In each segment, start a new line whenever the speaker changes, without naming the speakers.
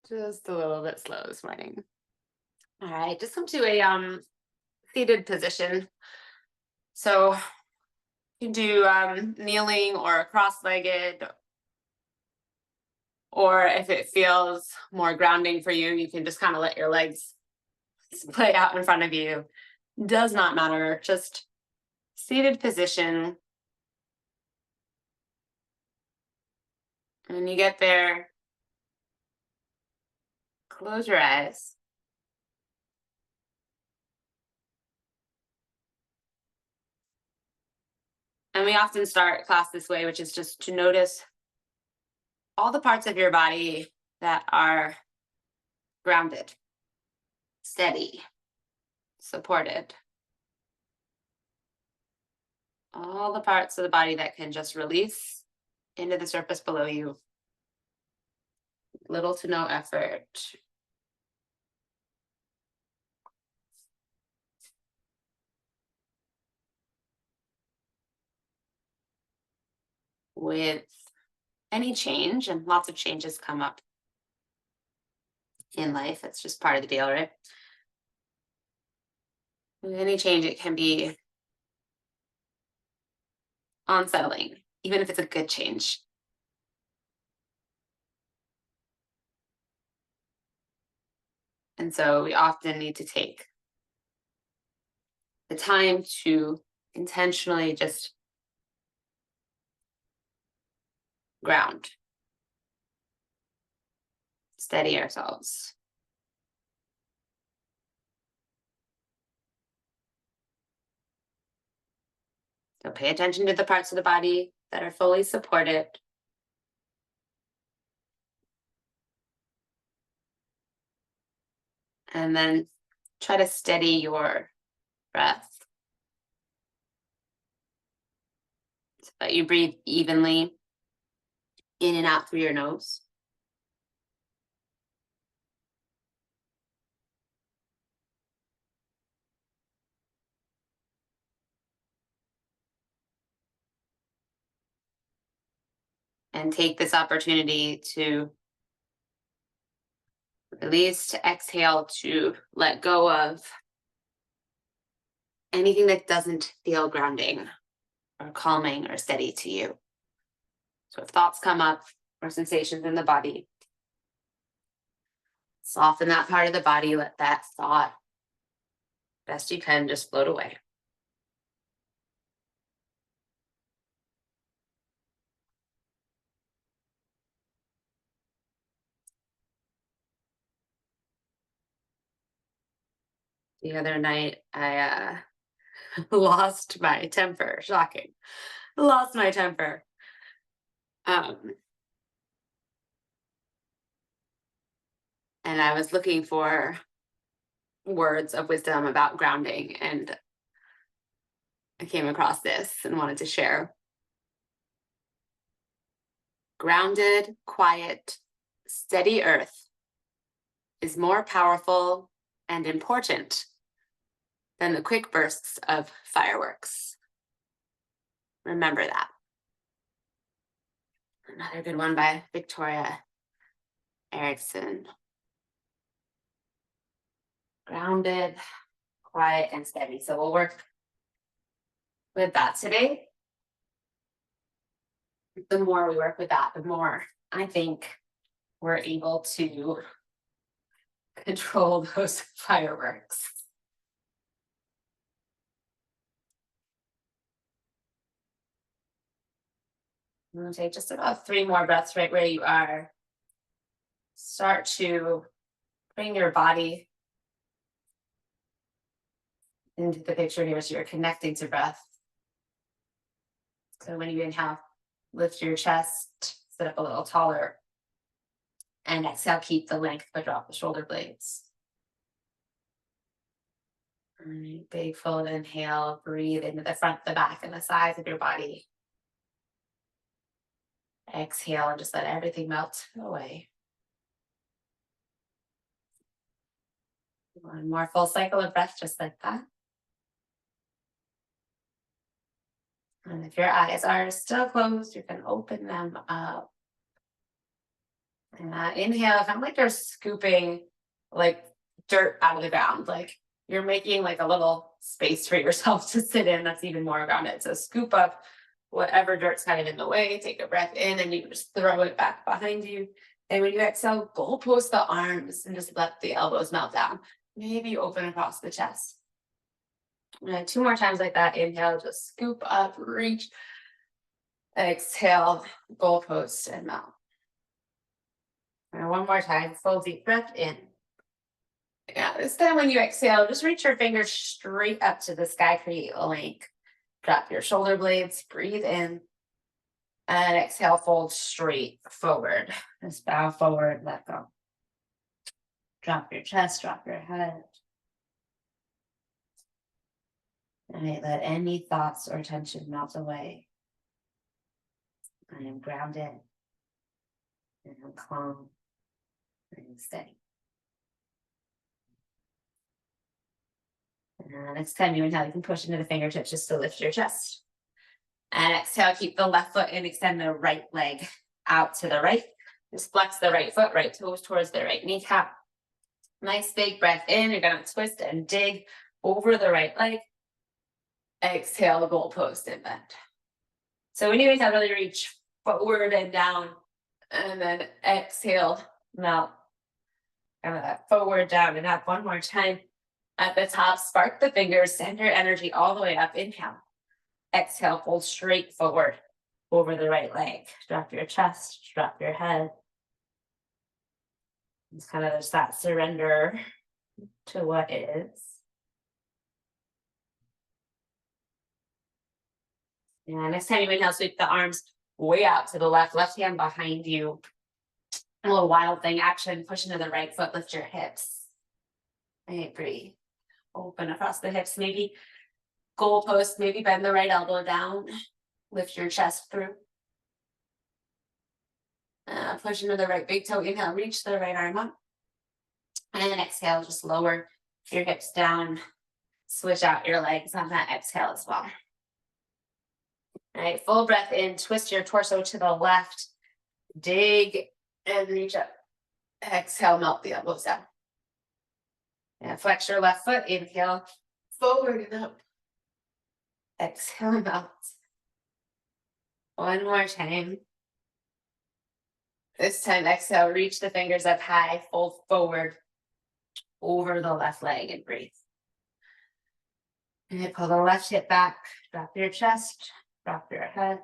Just a little bit slow this morning. All right, just come to a seated position. So you can do kneeling or cross-legged, or if it feels more grounding for you, you can just kind of let your legs play out in front of you. Does not matter. Just seated position. And when you get there, close your eyes. And we often start class this way, which is just to notice all the parts of your body that are grounded, steady, supported. All the parts of the body that can just release into the surface below you. Little to no effort. With any change, and lots of changes come up in life, it's just part of the deal, right? With any change, it can be unsettling, even if it's a good change. And so we often need to take the time to intentionally just ground, steady ourselves. So pay attention to the parts of the body that are fully supported. And then try to steady your breath so that you breathe evenly in and out through your nose. And take this opportunity to release, to exhale, to let go of anything that doesn't feel grounding or calming or steady to you. So if thoughts come up or sensations in the body, soften that part of the body, let that thought, best you can, just float away. The other night, I lost my temper. Shocking. Lost my temper. Um, and I was looking for words of wisdom about grounding, and I came across this and wanted to share. Grounded, quiet, steady earth is more powerful and important than the quick bursts of fireworks. Remember that. Another good one by Victoria Erickson. Grounded, quiet, and steady. So we'll work with that today. The more we work with that, the more I think we're able to control those fireworks. I'm going to take just about 3 more breaths right where you are. Start to bring your body into the picture here so you're connecting to breath. So when you inhale, lift your chest, sit up a little taller. And exhale, keep the length, but drop the shoulder blades. All right, big full inhale, breathe into the front, the back, and the sides of your body. Exhale and just let everything melt away. One more full cycle of breath, just like that. And if your eyes are still closed, you can open them up. Inhale, kind of like you're scooping like dirt out of the ground. Like you're making like a little space for yourself to sit in that's even more grounded. So scoop up whatever dirt's kind of in the way, take a breath in, and you can just throw it back behind you. And when you exhale, goalpost the arms and just let the elbows melt down. Maybe open across the chest. And 2 more times like that. Inhale, just scoop up, reach. Exhale, goalpost and melt. And 1 more time, full deep breath in. Yeah, this time when you exhale, just reach your fingers straight up to the sky, create a link. Drop your shoulder blades, breathe in. And exhale, fold straight forward. Just bow forward, let go. Drop your chest, drop your head. All right, let any thoughts or tension melt away. I am grounded. And I'm calm. And steady. And next time you inhale, you can push into the fingertips just to lift your chest. And exhale, keep the left foot in, extend the right leg out to the right. Just flex the right foot, right toes towards the right kneecap. Nice big breath in. You're going to twist and dig over the right leg. Exhale, the goalpost and bend. So when you inhale, really reach forward and down. And then exhale, melt. And forward, down, and up. 1 more time. At the top, spark the fingers, send your energy all the way up. Inhale. Exhale, fold straight forward over the right leg. Drop your chest, drop your head. It's kind of just that surrender to what is. And next time you inhale, sweep the arms way out to the left hand behind you. A little wild thing action, push into the right foot, lift your hips. And breathe. Open across the hips, maybe goalpost, maybe bend the right elbow down. Lift your chest through. Push into the right big toe. Inhale, reach the right arm up. And then exhale, just lower your hips down. Switch out your legs on that exhale as well. All right, full breath in. Twist your torso to the left. Dig and reach up. Exhale, melt the elbows down. And flex your left foot. Inhale, forward and up. Exhale, melt. 1 more time. This time, exhale, reach the fingers up high, fold forward over the left leg and breathe. And pull the left hip back, drop your chest, drop your head.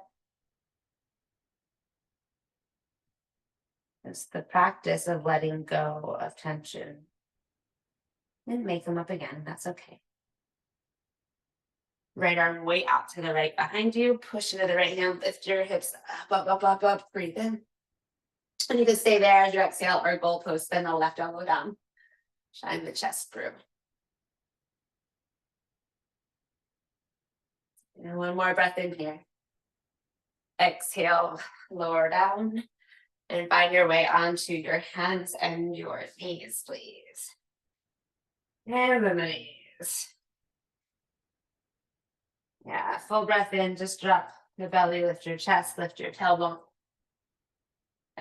It's the practice of letting go of tension. And make them up again, that's okay. Right arm way out to the right behind you. Push into the right hand, lift your hips up, breathe in. And you can stay there as you exhale or goalpost, bend the left elbow down. Shine the chest through. And 1 more breath in here. Exhale, lower down. And find your way onto your hands and your knees, please. And the knees. Yeah, full breath in, just drop the belly, lift your chest, lift your tailbone.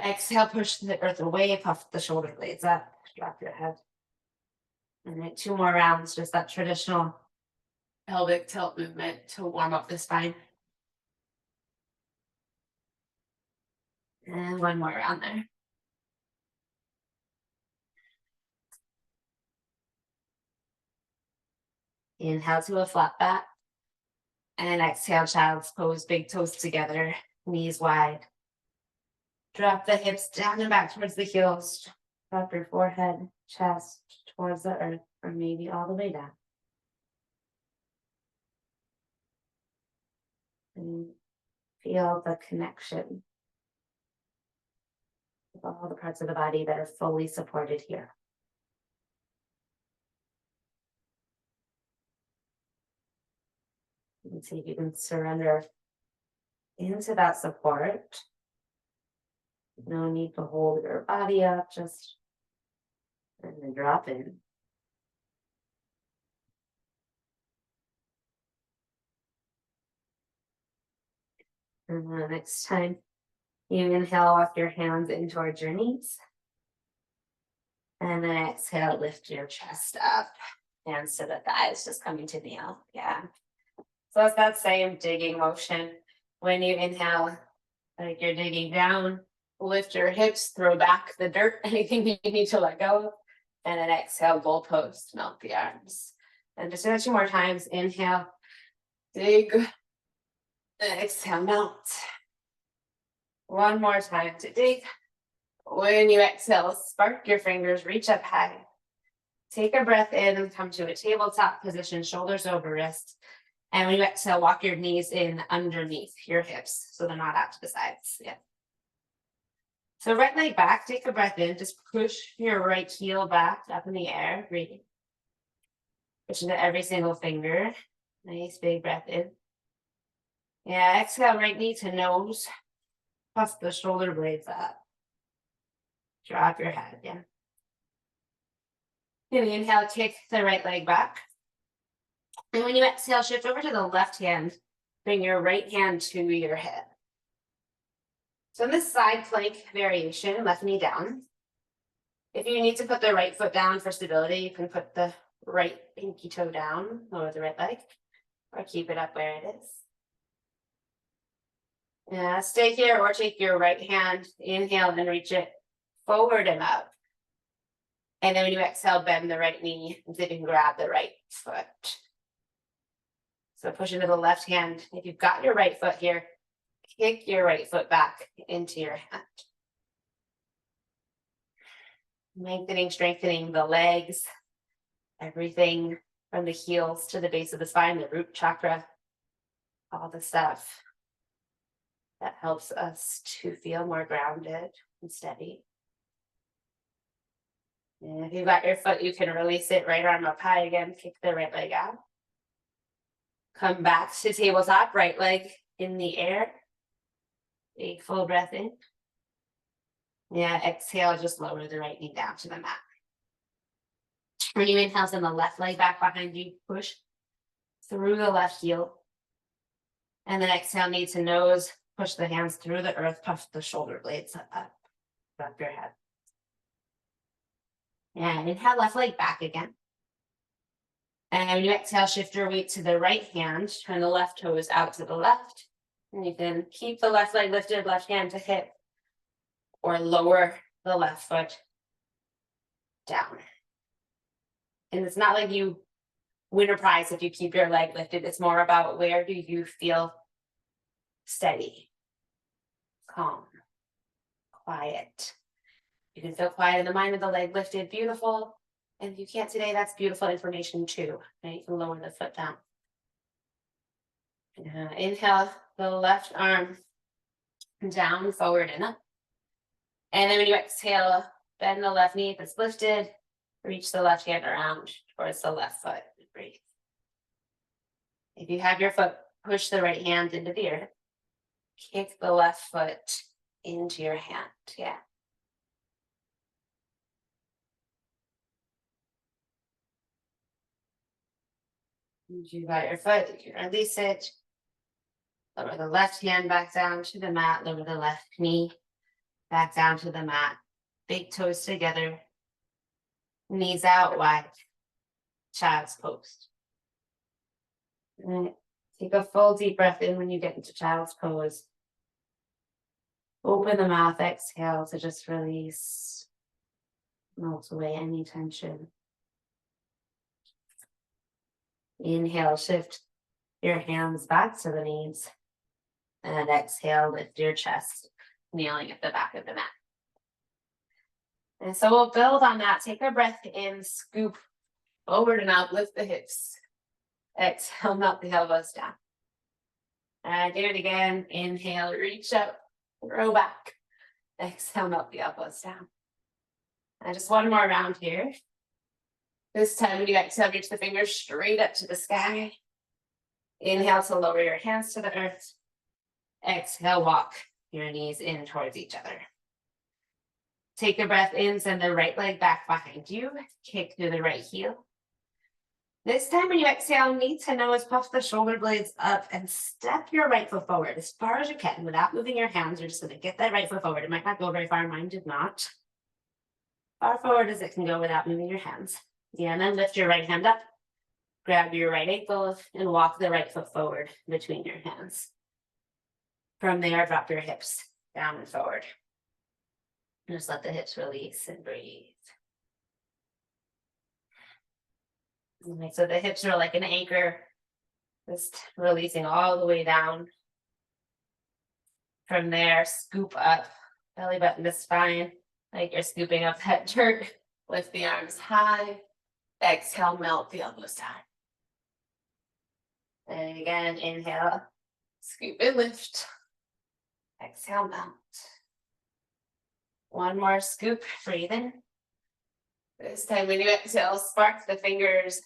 Exhale, push the earth away, puff the shoulder blades up, drop your head. And then 2 more rounds, just that traditional pelvic tilt movement to warm up the spine. And 1 more round there. Inhale to a flat back. And exhale, child's pose, big toes together, knees wide. Drop the hips down and back towards the heels. Drop your forehead, chest towards the earth, or maybe all the way down. And feel the connection with all the parts of the body that are fully supported here. And see if you can surrender into that support. No need to hold your body up, just and then drop in. And then next time You inhale, walk your hands in towards your knees. And then exhale, lift your chest up. Hands to the thighs, just coming to kneel. Yeah. So it's that same digging motion. When you inhale, like you're digging down, lift your hips, throw back the dirt, anything you need to let go of. And then exhale, goalpost, melt the arms. And just do that 2 more times. Inhale, dig. Exhale, melt. 1 more time to dig. When you exhale, spark your fingers, reach up high. Take a breath in and come to a tabletop position, shoulders over wrists. And when you exhale, walk your knees in underneath your hips so they're not out to the sides. Yeah. So right leg back, take a breath in, just push your right heel back up in the air, breathing. Push into every single finger. Nice big breath in. Yeah, exhale, right knee to nose. Puff the shoulder blades up. Drop your head, yeah. And inhale, kick the right leg back. And when you exhale, shift over to the left hand. Bring your right hand to your hip. So in this side plank variation, left knee down. If you need to put the right foot down for stability, you can put the right pinky toe down, lower the right leg, or keep it up where it is. Yeah, stay here or take your right hand, inhale and reach it forward and up. And then when you exhale, bend the right knee and see if you can grab the right foot. So push into the left hand. If you've got your right foot here, kick your right foot back into your hand. Lengthening, strengthening the legs, everything from the heels to the base of the spine, the root chakra, all the stuff that helps us to feel more grounded and steady. And if you've got your foot, you can release it, right arm up high again, kick the right leg out. Come back to tabletop, right leg in the air. Big full breath in. Yeah, exhale, just lower the right knee down to the mat. When you inhale, send the left leg back behind you, push through the left heel. And then exhale, knee to nose, push the hands through the earth, puff the shoulder blades up, drop your head. And inhale, left leg back again. And when you exhale, shift your weight to the right hand, turn the left toes out to the left. And you can keep the left leg lifted, left hand to hip, or lower the left foot down. And it's not like you win a prize if you keep your leg lifted. It's more about where do you feel steady, calm, quiet. You can feel quiet in the mind with the leg lifted, beautiful. And if you can't today, that's beautiful information too. Right? You can lower the foot down. Inhale, the left arm down, forward and up. And then when you exhale, bend the left knee if it's lifted, reach the left hand around towards the left foot and breathe. If you have your foot, push the right hand into the earth. Kick the left foot into your hand, yeah. You got your foot, you can release it. Lower the left hand back down to the mat, lower the left knee back down to the mat. Big toes together, knees out wide, child's pose. And take a full deep breath in when you get into child's pose. Open the mouth, exhale to just release, melt away any tension. Inhale, shift your hands back to the knees. And exhale, lift your chest, kneeling at the back of the mat. And so we'll build on that. Take a breath in, scoop forward and out, lift the hips. Exhale, melt the elbows down. And do it again. Inhale, reach up, row back. Exhale, melt the elbows down. And just 1 more round here. This time, when you exhale, reach the fingers straight up to the sky. Inhale to lower your hands to the earth. Exhale, walk your knees in towards each other. Take a breath in, send the right leg back behind you. Kick through the right heel. This time when you exhale, knee to nose, puff the shoulder blades up and step your right foot forward as far as you can without moving your hands. You're just going to get that right foot forward. It might not go very far. Mine did not. Far forward as it can go without moving your hands. Yeah, and then lift your right hand up, grab your right ankle, and walk the right foot forward between your hands. From there, drop your hips down and forward. And just let the hips release and breathe. Okay, so the hips are like an anchor, just releasing all the way down. From there, scoop up, belly button to spine, like you're scooping up that dirt. Lift the arms high. Exhale, melt the elbows down. And again, inhale, scoop and lift. Exhale, melt. One more scoop, breathe in. This time when you exhale, spark the fingers,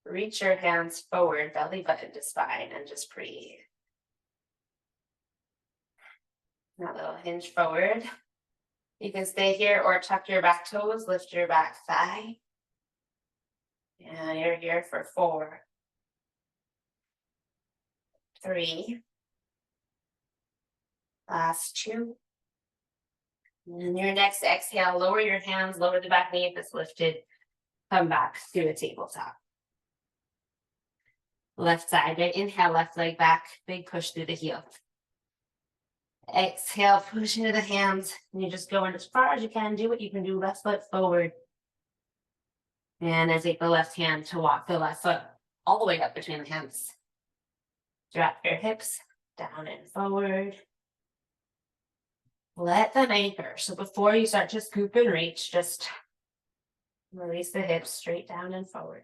reach your hands forward, belly button to spine, and just breathe. Now a little hinge forward. You can stay here or tuck your back toes, lift your back thigh. And you're here for 4, 3, last 2. And your next exhale, lower your hands, lower the back knee if it's lifted. Come back to a tabletop. Left side, right? Inhale, left leg back, big push through the heel. Exhale, push into the hands, and you just go in as far as you can. Do what you can do, left foot forward. And then take the left hand to walk the left foot all the way up between the hands. Drop your hips down and forward. Let them anchor. So before you start to scoop and reach, just release the hips straight down and forward.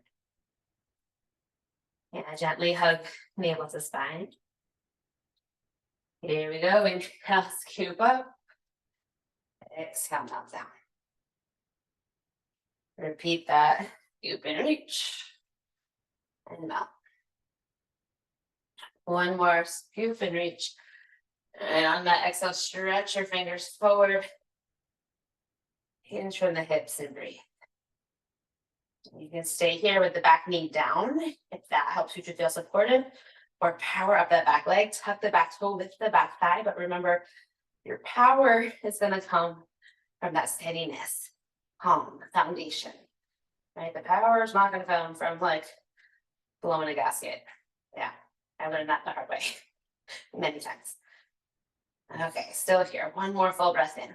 And gently hug navel to spine. Here we go. Inhale, scoop up. Exhale, melt down. Repeat that. Scoop and reach. And melt. One more, scoop and reach. And on that exhale, stretch your fingers forward. Hinge from the hips and breathe. You can stay here with the back knee down if that helps you to feel supported, or power up that back leg, tuck the back toe, lift the back thigh. But remember, your power is going to come from that steadiness, calm, foundation, right? The power is not going to come from like blowing a gasket. Yeah, I learned that the hard way many times. Okay, still here. One more full breath in.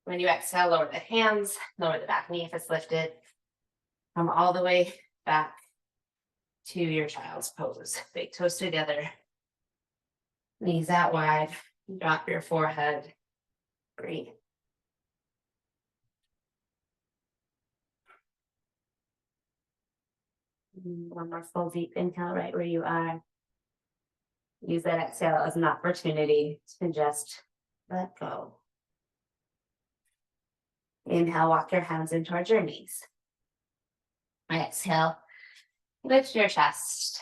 When you exhale, lower the hands, lower the back knee if it's lifted. Come all the way back to your child's pose. Big toes together. Knees out wide. Drop your forehead. Breathe. One more full deep inhale right where you are. Use that exhale as an opportunity to just let go. Inhale, walk your hands in towards your knees. Exhale, lift your chest.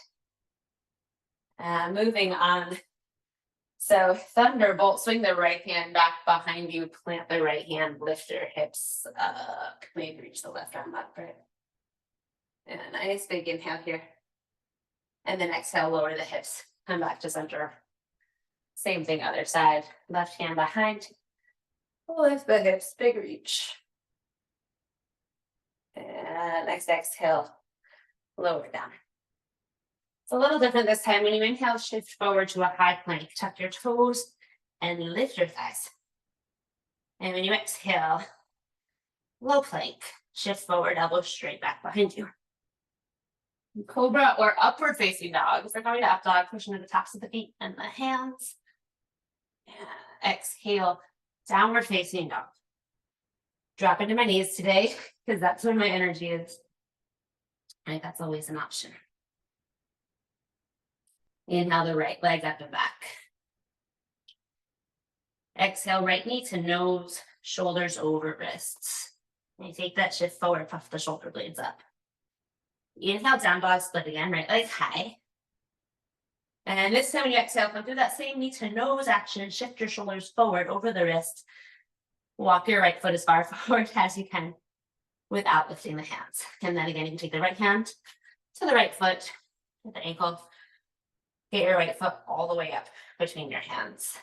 Moving on. So thunderbolt, swing the right hand back behind you, plant the right hand, lift your hips up. Maybe reach the left arm up, right? And a nice big inhale here. And then exhale, lower the hips. Come back to center. Same thing, other side. Left hand behind. Lift the hips, big reach. And next exhale, lower down. It's a little different this time. When you inhale, shift forward to a high plank. Tuck your toes and lift your thighs. And when you exhale, low plank. Shift forward, elbows straight back behind you. Cobra or upward facing dog. If you're going to up dog, push into the tops of the feet and the hands. And exhale, downward facing dog. Drop into my knees today because that's where my energy is. Right, that's always an option. Inhale the right leg up and back. Exhale, right knee to nose, shoulders over wrists. And you take that shift forward, puff the shoulder blades up. Inhale, down dog split again, right leg high. And this time when you exhale, come through that same knee to nose action, shift your shoulders forward over the wrists. Walk your right foot as far forward as you can without lifting the hands. And then again, you can take the right hand, to the right foot, to the ankle. Get your right foot all the way up between your hands.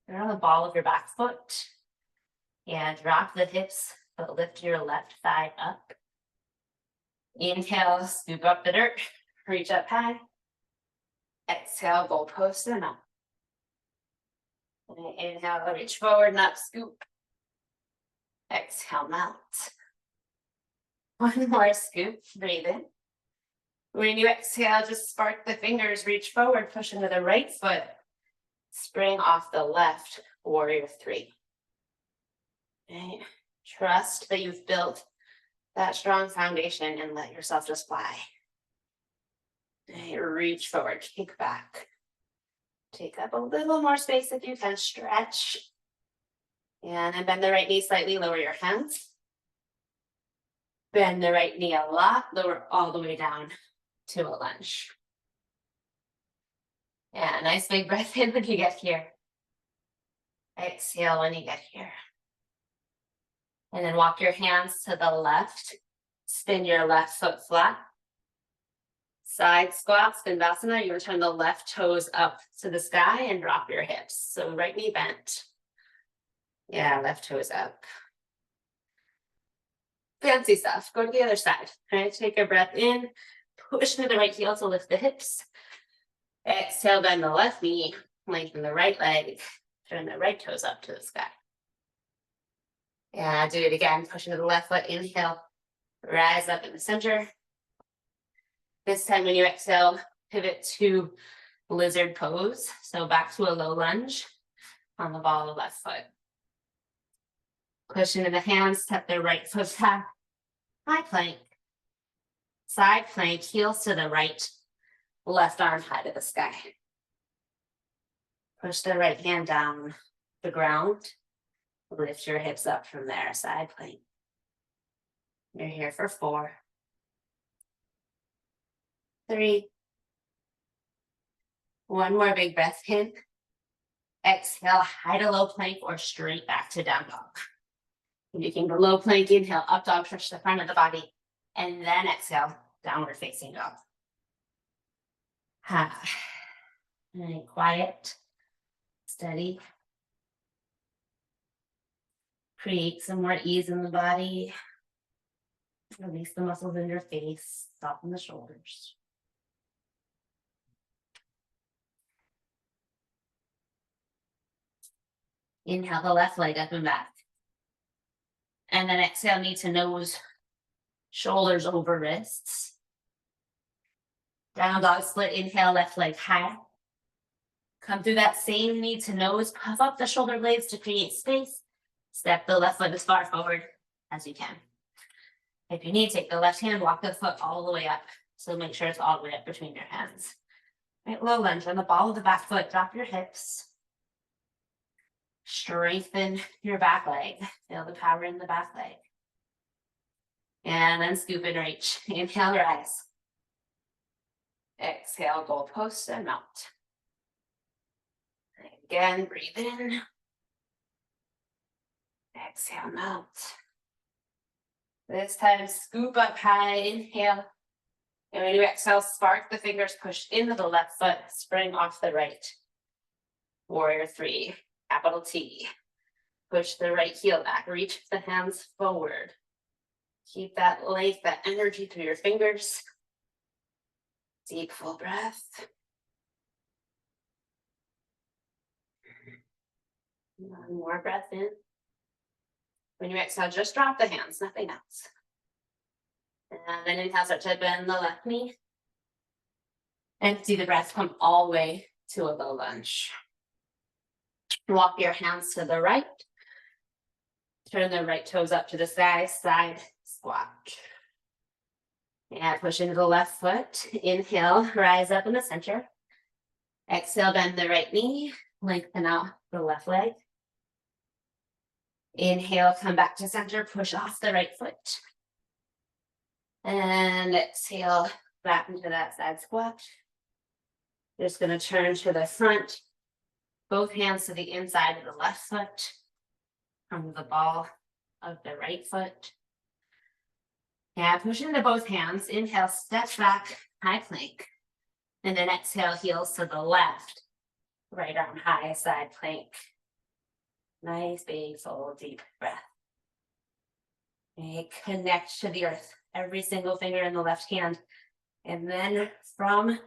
You're on the ball of your back foot. And drop the hips, but lift your left thigh up. Inhale, scoop up the dirt, reach up high. Exhale, goalpost and up. And inhale, reach forward and up, scoop. Exhale, melt. One more scoop, breathe in. When you exhale, just spark the fingers, reach forward, push into the right foot. Spring off the left, warrior three. Okay. Trust that you've built that strong foundation and let yourself just fly. Okay. Reach forward, kick back. Take up a little more space if you can, stretch. And then bend the right knee slightly, lower your hands. Bend the right knee a lot, lower all the way down to a lunge. Yeah, nice big breath in when you get here. Exhale when you get here. And then walk your hands to the left. Spin your left foot flat. Side squat, Vinyasa. You're going to turn the left toes up to the sky and drop your hips. So right knee bent. Yeah, left toes up. Fancy stuff. Go to the other side. All right, take a breath in. Push to the right heel to lift the hips. Exhale, bend the left knee. Lengthen the right leg. Turn the right toes up to the sky. Yeah, do it again. Push into the left foot. Inhale. Rise up in the center. This time when you exhale, pivot to lizard pose. So back to a low lunge on the ball of the left foot. Push into the hands, step the right foot back. High plank. Side plank, heels to the right. Left arm high to the sky. Push the right hand down the ground. Lift your hips up from there, side plank. You're here for 4, 3. One more big breath in. Exhale, high to low plank or straight back to down dog. You can go low plank, inhale, up dog, stretch the front of the body, and then exhale, downward facing dog. And quiet, steady. Create some more ease in the body. Release the muscles in your face, soften the shoulders. Inhale the left leg up and back. And then exhale, knee to nose, shoulders over wrists. Down dog split, inhale, left leg high. Come through that same knee to nose, puff up the shoulder blades to create space. Step the left foot as far forward as you can. If you need, take the left hand, walk the foot all the way up. So make sure it's all the way up between your hands. Right, low lunge on the ball of the back foot, drop your hips. Strengthen your back leg. Feel the power in the back leg. And then scoop and reach. Inhale, rise. Exhale, goalpost and melt. Again, breathe in. Exhale, melt. This time, scoop up high, inhale. And when you exhale, spark the fingers, push into the left foot, spring off the right. Warrior three, capital T. Push the right heel back, reach the hands forward. Keep that length, that energy through your fingers. Deep, full breath. One more breath in. When you exhale, just drop the hands, nothing else. And then inhale, start to bend the left knee. Empty the breath, come all the way to a low lunge. Walk your hands to the right. Turn the right toes up to the sky, side squat. And push into the left foot. Inhale, rise up in the center. Exhale, bend the right knee, lengthen out the left leg. Inhale, come back to center, push off the right foot. And exhale, back into that side squat. Just going to turn to the front, both hands to the inside of the left foot, from the ball of the right foot. Yeah, push into both hands. Inhale, step back, high plank. And then exhale, heels to the left. Right arm high, side plank. Nice, big, full, deep breath. Okay, connect to the earth. Every single finger in the left hand. And then from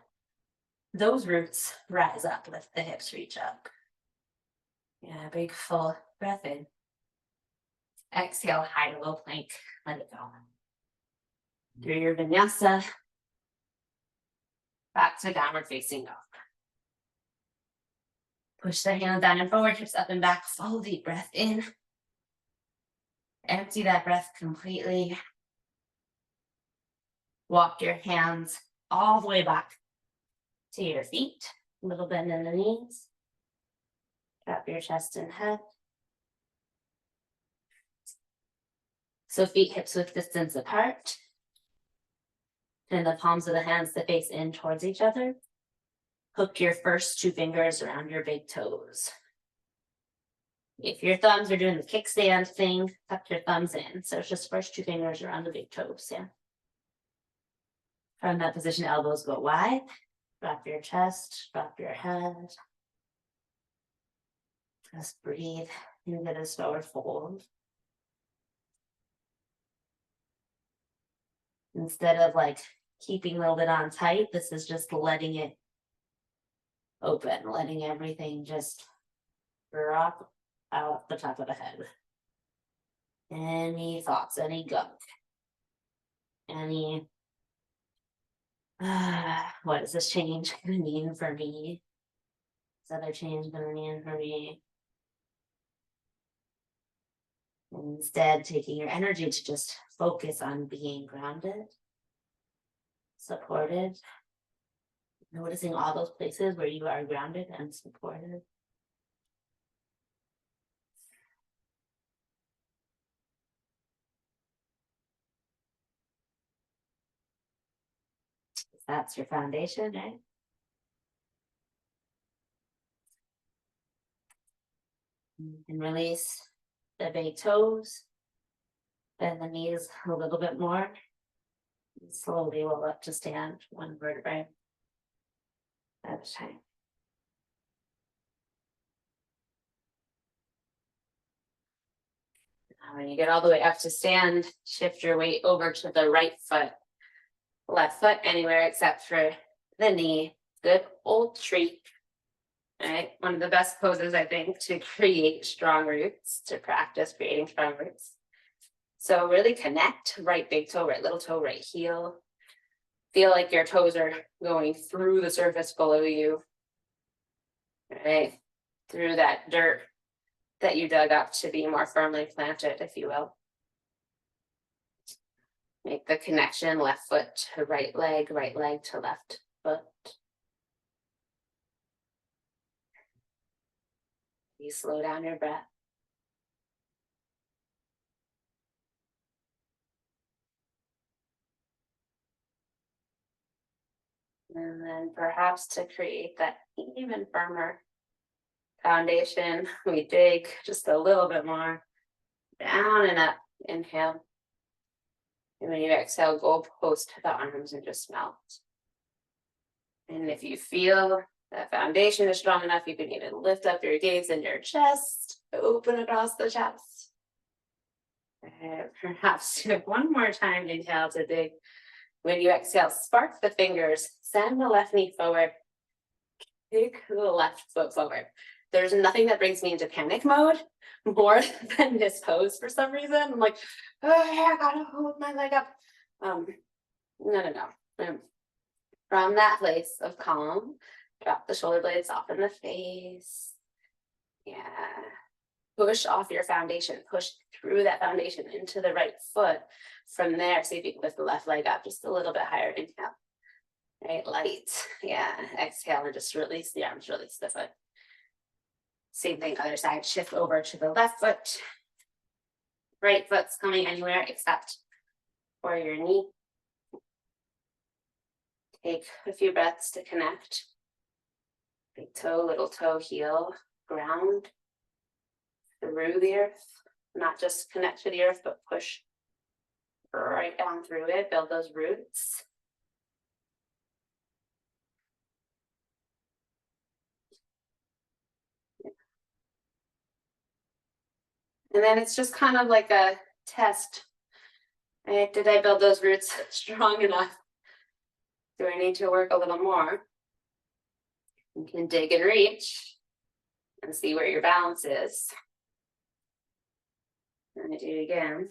those roots, rise up, lift the hips, reach up. Yeah, big, full breath in. Exhale, high to low plank. Let it go. Through your vinyasa. Back to downward facing dog. Push the hands down and forward, hips up and back. Full deep breath in. Empty that breath completely. Walk your hands all the way back to your feet. A little bend in the knees. Drop your chest and head. So feet hips width distance apart. And the palms of the hands to face in towards each other. Hook your first two fingers around your big toes. If your thumbs are doing the kickstand thing, tuck your thumbs in. So it's just first two fingers around the big toes, yeah. From that position, elbows go wide. Drop your chest, drop your head. Just breathe into this forward fold. Instead of like keeping a little bit on tight, this is just letting it open, letting everything just drop out the top of the head. Any thoughts, any gunk, any, what is this change gonna mean for me? This other change gonna mean for me? Instead, taking your energy to just focus on being grounded, supported, noticing all those places where you are grounded and supported. That's your foundation, right? And release the big toes. Bend the knees a little bit more. And slowly roll up to stand, one vertebrae at a time. Now when you get all the way up to stand, shift your weight over to the right foot. Left foot anywhere except for the knee. Good old tree. Right? One of the best poses, I think, to create strong roots, to practice creating strong roots. So really connect, right big toe, right little toe, right heel. Feel like your toes are going through the surface below you. Right? Through that dirt that you dug up to be more firmly planted, if you will. Make the connection, left foot to right leg to left foot. You slow down your breath. And then perhaps to create that even firmer foundation, we dig just a little bit more down and up. Inhale. And when you exhale, go post the arms and just melt. And if you feel that foundation is strong enough, you can even lift up your gaze in your chest, open across the chest. And perhaps do it one more time. Inhale to dig. When you exhale, spark the fingers, send the left knee forward, kick the left foot forward. There's nothing that brings me into panic mode more than this pose for some reason. I'm like, oh, I gotta hold my leg up. No. From that place of calm, drop the shoulder blades, soften the face. Yeah. Push off your foundation, push through that foundation into the right foot. From there, see if you can lift the left leg up just a little bit higher. Inhale. Right, light. Yeah. Exhale and just release the arms, release the foot. Same thing, other side. Shift over to the left foot. Right foot's coming anywhere except for your knee. Take a few breaths to connect. Big toe, little toe, heel, ground through the earth. Not just connect to the earth, but push right right down through it, build those roots. And then it's just kind of like a test. Right? Did I build those roots strong enough? Do I need to work a little more? You can dig and reach and see where your balance is. I'm going to do it again.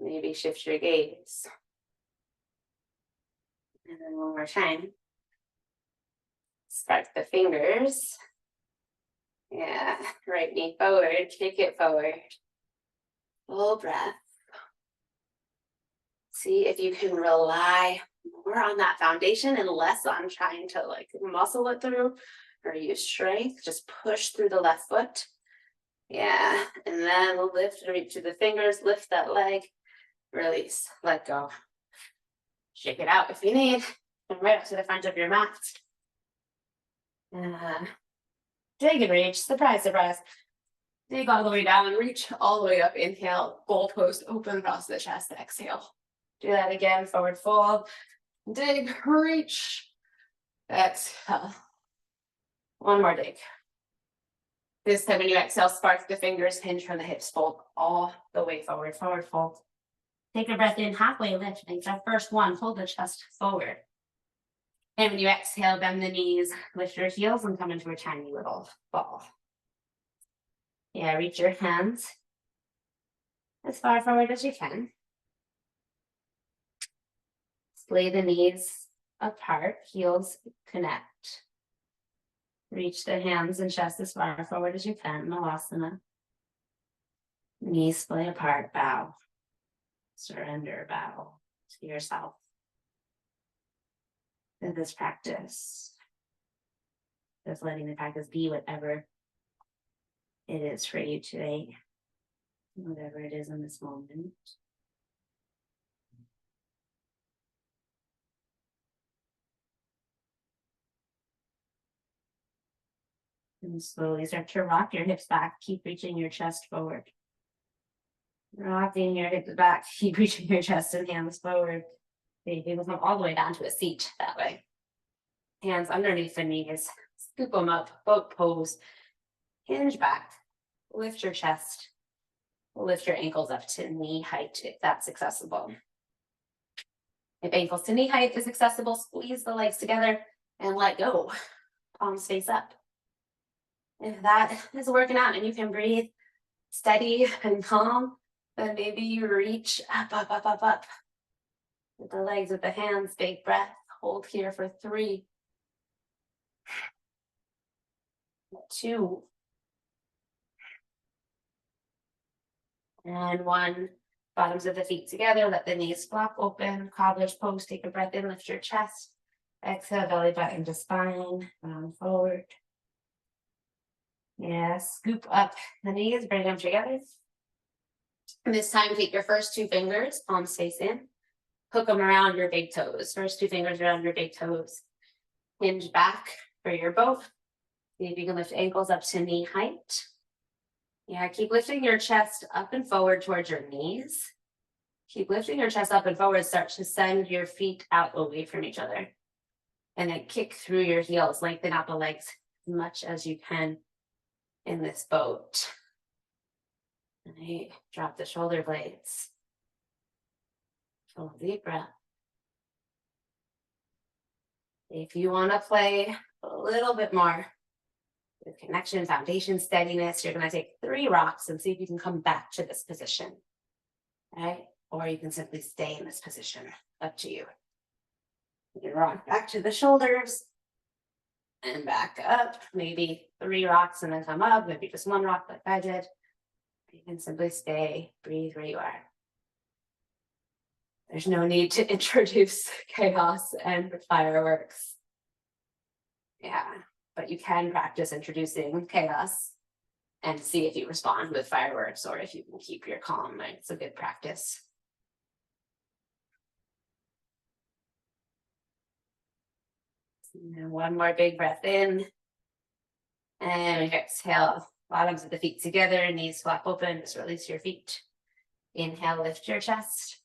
Maybe shift your gaze. And then one more time. Start the fingers. Yeah, right knee forward, kick it forward. Full breath. See if you can rely more on that foundation and less on trying to like muscle it through or use strength. Just push through the left foot. Yeah, and then lift and reach to the fingers, lift that leg, release, let go. Shake it out if you need. And right up to the front of your mat. Dig and reach, surprise, surprise. Dig all the way down and reach all the way up. Inhale, goalpost open across the chest. Exhale. Do that again, forward fold. Dig, reach. Exhale. One more dig. This time when you exhale, spark the fingers, hinge from the hips, fold all the way forward, forward fold. Take a breath in, halfway lift. Make that first one, pull the chest forward. And when you exhale, bend the knees, lift your heels and come into a tiny little ball. Yeah, reach your hands as far forward as you can. Splay the knees apart, heels connect. Reach the hands and chest as far forward as you can, Malasana. Knees splay apart, bow. Surrender, bow to yourself. In this practice, just letting the practice be whatever it is for you today, whatever it is in this moment. And slowly start to rock your hips back. Keep reaching your chest forward. Rocking your hips back. Keep reaching your chest and hands forward. Maybe we'll come all the way down to a seat that way. Hands underneath the knees. Scoop them up. Boat pose. Hinge back. Lift your chest. Lift your ankles up to knee height if that's accessible. If ankles to knee height is accessible, squeeze the legs together and let go. Palms face up. If that is working out and you can breathe steady and calm, then maybe you reach up, up, up, up, up. With the legs, with the hands, big breath. Hold here for 3, 2, and 1. Bottoms of the feet together. Let the knees flop open. Cobbler's pose. Take a breath in. Lift your chest. Exhale, belly button to spine. Round forward. Yeah, scoop up the knees. Bring them together. And this time, take your first 2 fingers, palms face in. Hook them around your big toes. First 2 fingers around your big toes. Hinge back for your boat. See if you can lift ankles up to knee height. Yeah, keep lifting your chest up and forward towards your knees. Keep lifting your chest up and forward. Start to send your feet out away from each other. And then kick through your heels. Lengthen out the legs as much as you can in this boat. Right. Drop the shoulder blades. Full deep breath. If you want to play a little bit more with connection, foundation, steadiness, you're going to take 3 rocks and see if you can come back to this position. Right? Or you can simply stay in this position. Up to you. You can rock back to the shoulders and back up. Maybe 3 rocks and then come up. Maybe just 1 rock like I did. You can simply stay, breathe where you are. There's no need to introduce chaos and fireworks. Yeah, but you can practice introducing chaos and see if you respond with fireworks or if you can keep your calm. Right? It's a good practice. And 1 more big breath in. And exhale. Bottoms of the feet together, knees flap open. Just release your feet. Inhale, lift your chest.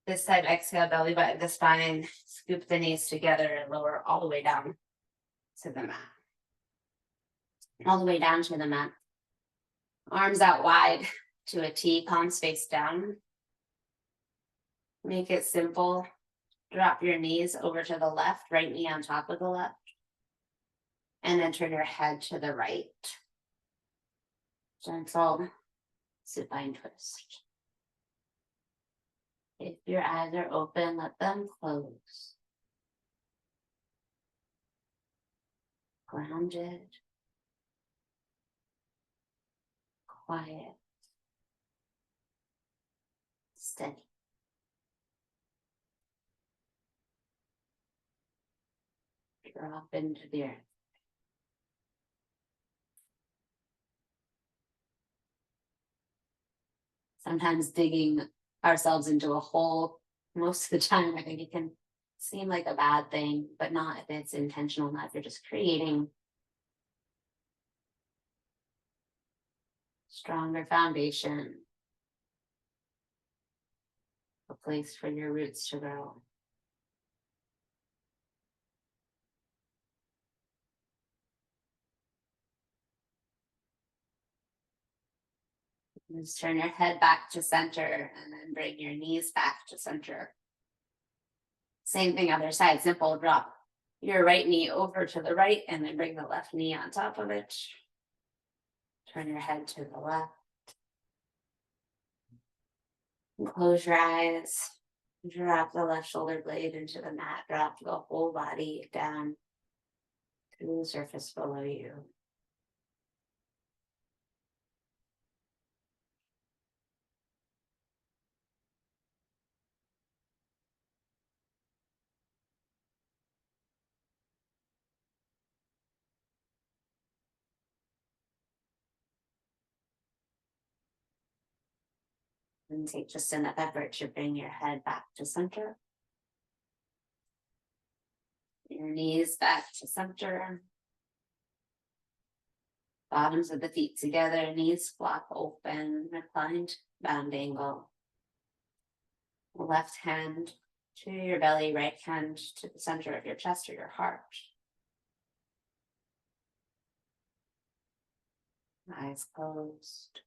This side, exhale, belly button the spine. Scoop the knees together and lower all the way down to the mat. All the way down to the mat. Arms out wide to a T, palms face down. Make it simple. Drop your knees over to the left, right knee on top of the left. And then turn your head to the right. Gentle supine twist. If your eyes are open, let them close. Grounded. Quiet. Steady. Drop into the earth. Sometimes digging ourselves into a hole, most of the time, I think it can seem like a bad thing, but not if it's intentional, not if you're just creating stronger foundation, a place for your roots to grow. Just turn your head back to center and then bring your knees back to center. Same thing, other side, simple. Drop your right knee over to the right and then bring the left knee on top of it. Turn your head to the left. And close your eyes. Drop the left shoulder blade into the mat. Drop the whole body down to the surface below you. And take just enough effort to bring your head back to center. Your knees back to center. Bottoms of the feet together, knees flop open, reclined bound angle. Left hand to your belly, right hand to the center of your chest or your heart. Eyes closed.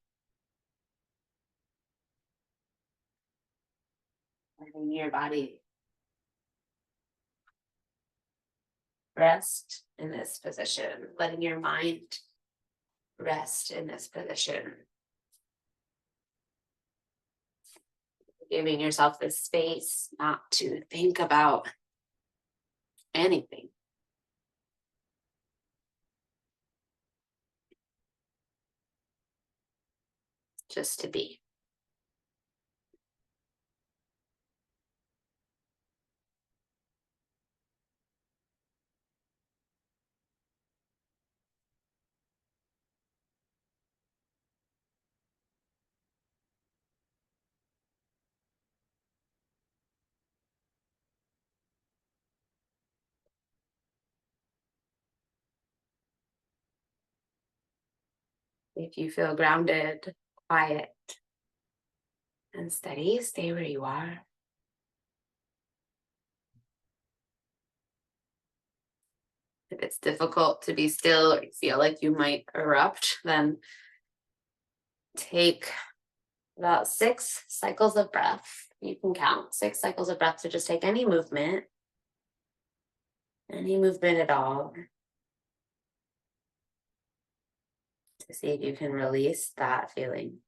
Letting your body rest in this position. Letting your mind rest in this position. Giving yourself the space not to think about anything. Just to be. If you feel grounded, quiet, and steady, stay where you are. If it's difficult to be still or you feel like you might erupt, then take about 6 cycles of breath. You can count 6 cycles of breath to just take any movement at all, to see if you can release that feeling,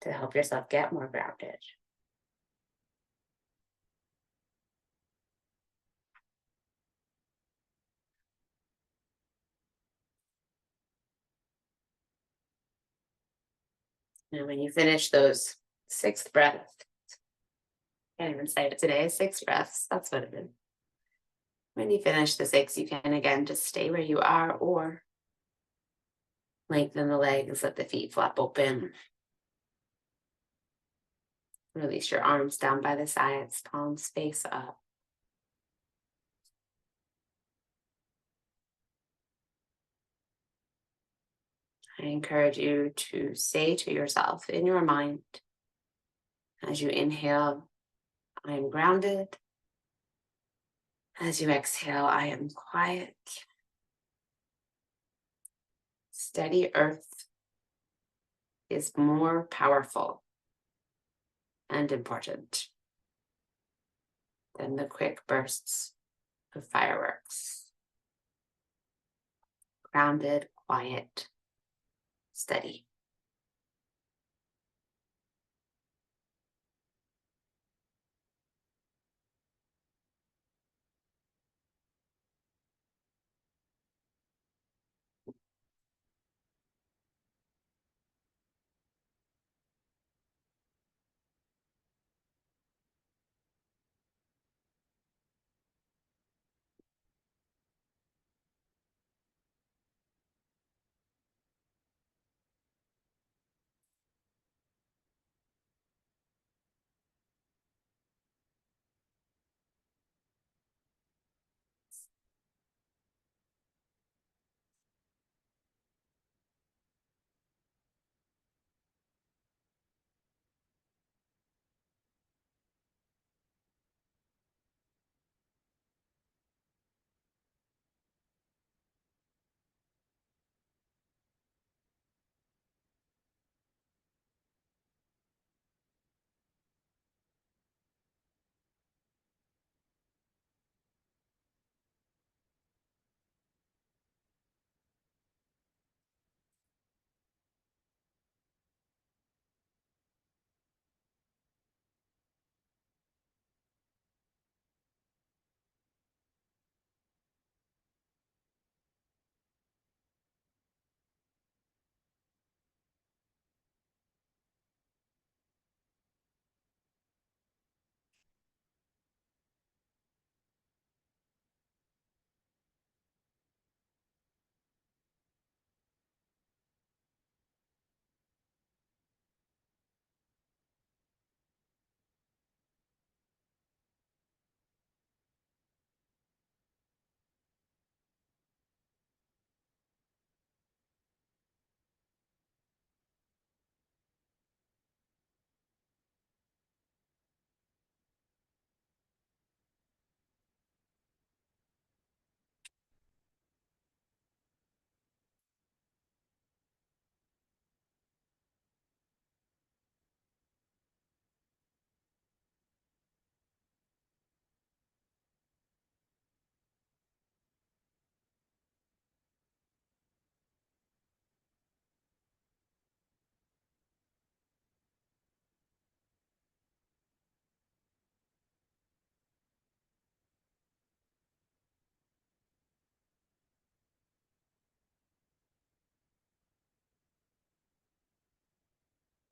to help yourself get more grounded. And when you finish those 6 breaths, can't even say it today, 6 breaths, that's what it is. When you finish the 6, you can again just stay where you are or lengthen the legs, let the feet flap open. Release your arms down by the sides, palms face up. I encourage you to say to yourself in your mind, as you inhale, I am grounded. As you exhale, I am quiet. Steady earth is more powerful and important than the quick bursts of fireworks. Grounded, quiet, steady.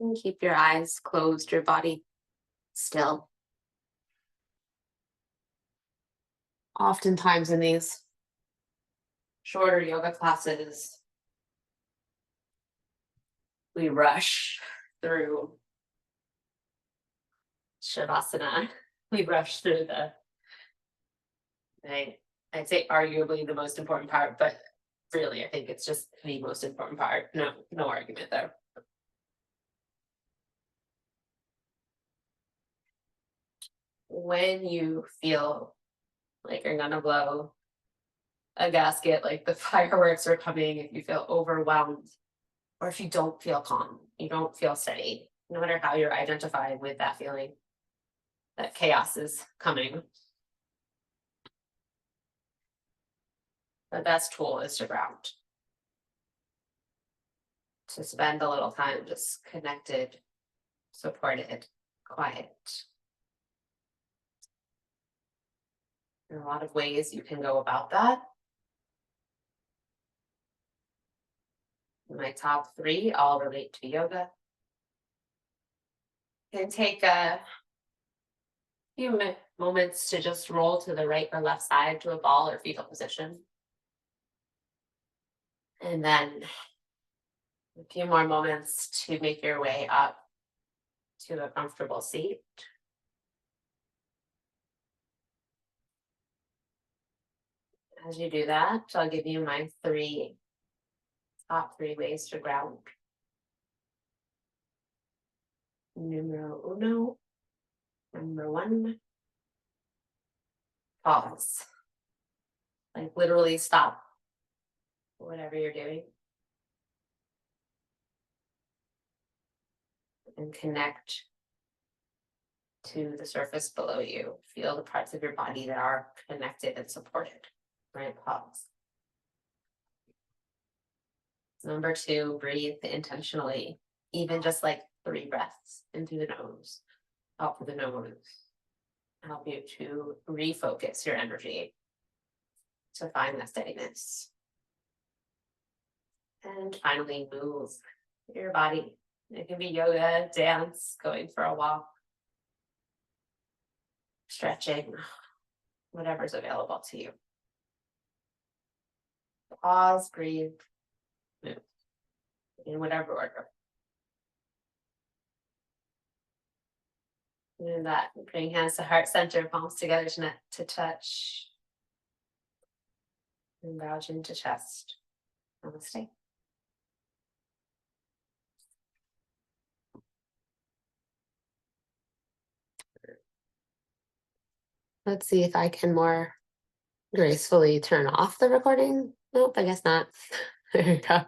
And keep your eyes closed, your body still. Oftentimes in these shorter yoga classes, we rush through Shavasana. We rush through I'd say arguably the most important part, but really I think it's just the most important part. No argument there. When you feel like you're gonna blow a gasket, like the fireworks are coming, if you feel overwhelmed, or if you don't feel calm, you don't feel steady, no matter how you're identifying with that feeling that chaos is coming, the best tool is to ground, to spend a little time just connected, supported, quiet. There are a lot of ways you can go about that. My top three all relate to yoga. You can take a few moments to just roll to the right or left side to a ball or fetal position. And then a few more moments to make your way up to a comfortable seat. As you do that, I'll give you my three Top 3 ways to ground. Numero uno. Number 1. Pause. Like literally stop whatever you're doing and connect to the surface below you. Feel the parts of your body that are connected and supported. Right? Pause. Number 2, breathe intentionally, even just like 3 breaths into the nose, out through the nose. Help you to refocus your energy to find that steadiness. And finally, move your body. It can be yoga, dance, going for a walk, stretching, whatever's available to you. Pause, breathe, move in whatever order. And that, bring hands to heart center, palms together to touch. And bow chin to chest. Namaste. Let's see if I can more gracefully turn off the recording. Nope, I guess not. There you go.